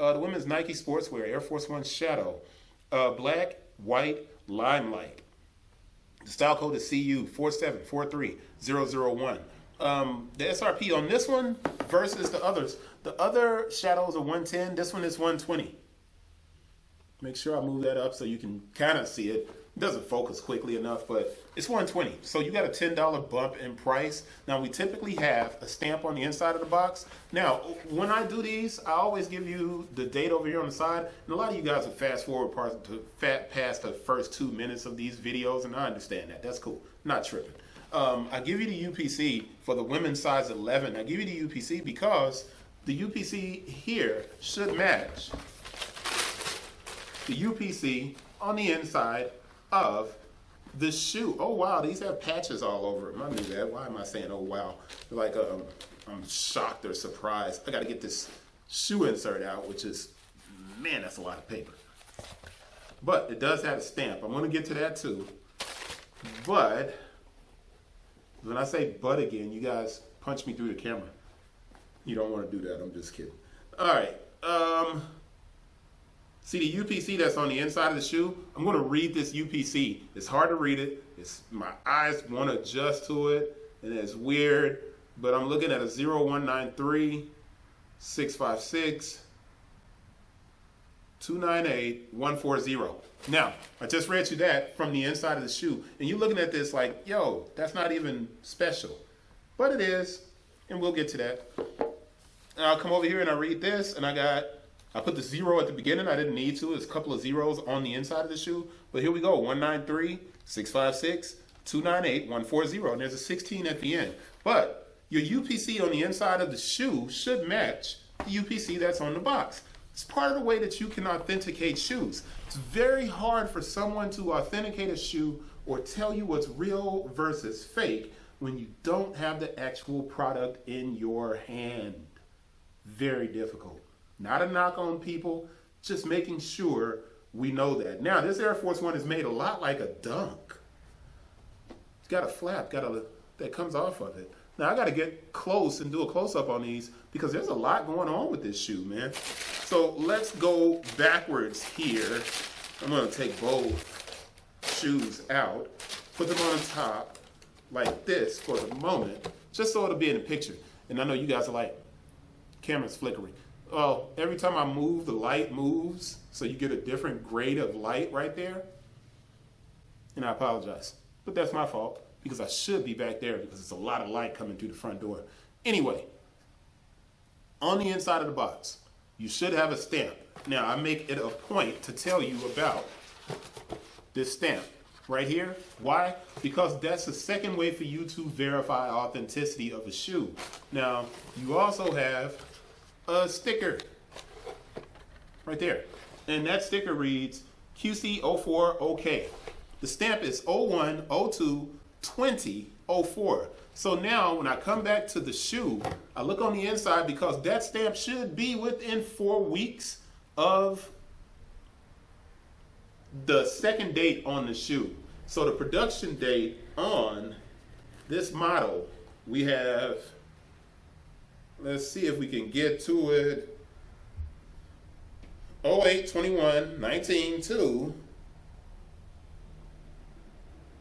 The women's Nike sportswear, Air Force One Shadow, black, white, limelight. The style code is CU4743-001. The SRP on this one versus the others. The other shadows are 110. This one is 120. Make sure I move that up so you can kind of see it. It doesn't focus quickly enough, but it's 120. So you got a $10 bump in price. Now, we typically have a stamp on the inside of the box. Now, when I do these, I always give you the date over here on the side. And a lot of you guys will fast forward past the first 2 minutes of these videos, and I understand that. That's cool. Not tripping. I give you the UPC for the women's size 11. I give you the UPC because the UPC here should match the UPC on the inside of the shoe. Oh wow, these have patches all over them. I knew that. Why am I saying oh wow? Like I'm shocked or surprised. I gotta get this shoe insert out, which is, man, that's a lot of paper. But it does have a stamp. I'm gonna get to that too. But when I say but again, you guys punch me through the camera. You don't want to do that. I'm just kidding. All right. See the UPC that's on the inside of the shoe? I'm going to read this UPC. It's hard to read it. My eyes want to adjust to it, and it's weird. But I'm looking at a 0193 656 298 140. Now, I just read you that from the inside of the shoe, and you're looking at this like, yo, that's not even special. But it is, and we'll get to that. And I'll come over here and I read this, and I put the 0 at the beginning. I didn't need to. There's a couple of zeros on the inside of the shoe. But here we go, 193 656 298 140, and there's a 16 at the end. But your UPC on the inside of the shoe should match the UPC that's on the box. It's part of the way that you can authenticate shoes. It's very hard for someone to authenticate a shoe or tell you what's real versus fake when you don't have the actual product in your hand. Very difficult. Not a knock on people, just making sure we know that. Now, this Air Force One is made a lot like a Dunk. It's got a flap that comes off of it. Now, I got to get close and do a close-up on these because there's a lot going on with this shoe, man. So let's go backwards here. I'm going to take both shoes out, put them on top like this for the moment, just so it'll be in the picture. And I know you guys are like, camera's flickering. Oh, every time I move, the light moves, so you get a different grade of light right there. And I apologize, but that's my fault because I should be back there because it's a lot of light coming through the front door. Anyway, on the inside of the box, you should have a stamp. Now, I make it a point to tell you about this stamp right here. Why? Because that's the second way for you to verify authenticity of a shoe. Now, you also have a sticker right there, and that sticker reads QC04OK. The stamp is 01 02 20 04. So now when I come back to the shoe, I look on the inside because that stamp should be within 4 weeks of the second date on the shoe. So the production date on this model, we have, let's see if we can get to it, 08/21/19 to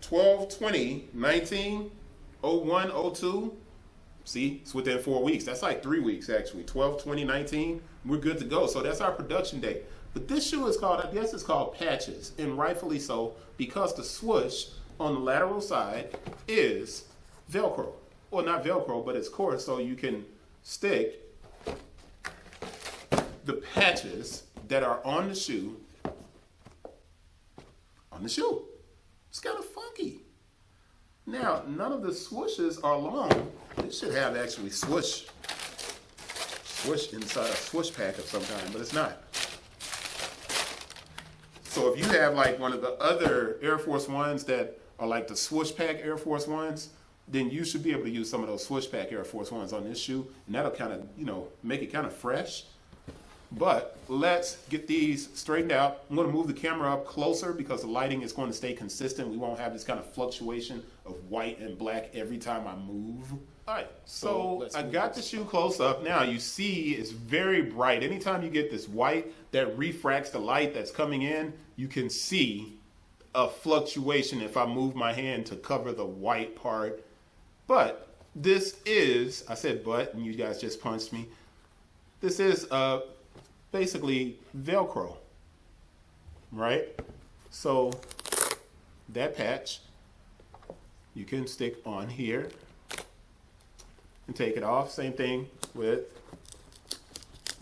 12/20/19, 01/02. See, it's within 4 weeks. That's like 3 weeks actually. 12/20/19, we're good to go. So that's our production date. But this shoe is called, I guess it's called Patches, and rightfully so, because the swoosh on the lateral side is Velcro. Well, not Velcro, but it's coarse, so you can stick the patches that are on the shoe on the shoe. It's kind of funky. Now, none of the swooshes are long. It should have actually swoosh inside a swoosh pack of some kind, but it's not. So if you have like one of the other Air Force Ones that are like the swoosh pack Air Force Ones, then you should be able to use some of those swoosh pack Air Force Ones on this shoe, and that'll kind of, make it kind of fresh. But let's get these straightened out. I'm going to move the camera up closer because the lighting is going to stay consistent. We won't have this kind of fluctuation of white and black every time I move. All right, so I got the shoe close up. Now you see it's very bright. Anytime you get this white that refracts the light that's coming in, you can see a fluctuation if I move my hand to cover the white part. But this is, I said but, and you guys just punched me. This is basically Velcro, right? So that patch you can stick on here and take it off. Same thing with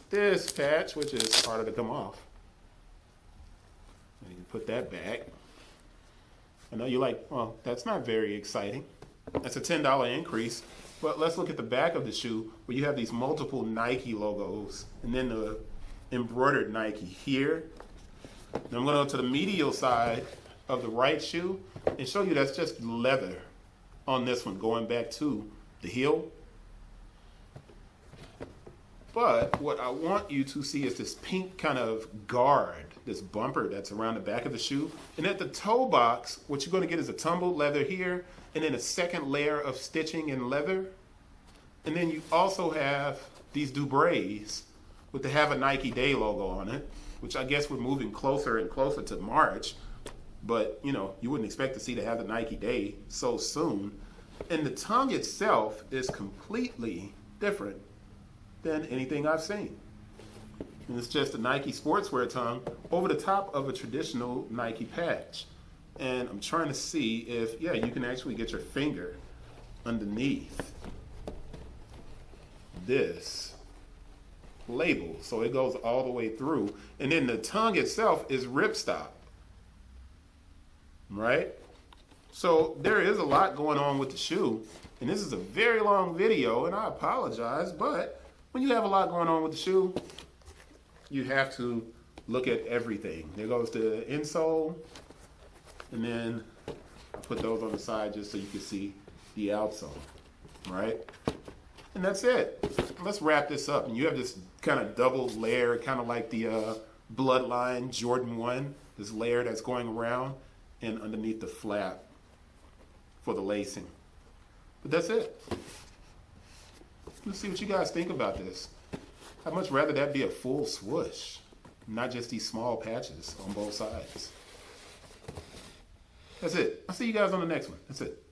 this patch, which is harder to come off. And you can put that back. I know you're like, well, that's not very exciting. That's a $10 increase. But let's look at the back of the shoe where you have these multiple Nike logos and then the embroidered Nike here. Now I'm going to go to the medial side of the right shoe and show you that's just leather on this one going back to the heel. But what I want you to see is this pink kind of guard, this bumper that's around the back of the shoe. And at the toe box, what you're going to get is a tumbled leather here, and then a second layer of stitching in leather. And then you also have these Dubrays with the Have a Nike Day logo on it, which I guess we're moving closer and closer to March. But, you know, you wouldn't expect to see the Have a Nike Day so soon. And the tongue itself is completely different than anything I've seen. And it's just a Nike sportswear tongue over the top of a traditional Nike patch. And I'm trying to see if, yeah, you can actually get your finger underneath this label. So it goes all the way through. And then the tongue itself is ripstop, right? So there is a lot going on with the shoe. And this is a very long video, and I apologize, but when you have a lot going on with the shoe, you have to look at everything. There goes the insole, and then I put those on the side just so you can see the outsole, right? And that's it. Let's wrap this up. And you have this kind of double layer, kind of like the Bloodline Jordan 1, this layer that's going around and underneath the flap for the lacing. But that's it. Let's see what you guys think about this. I'd much rather that be a full swoosh, not just these small patches on both sides. That's it. I'll see you guys on the next one. That's it.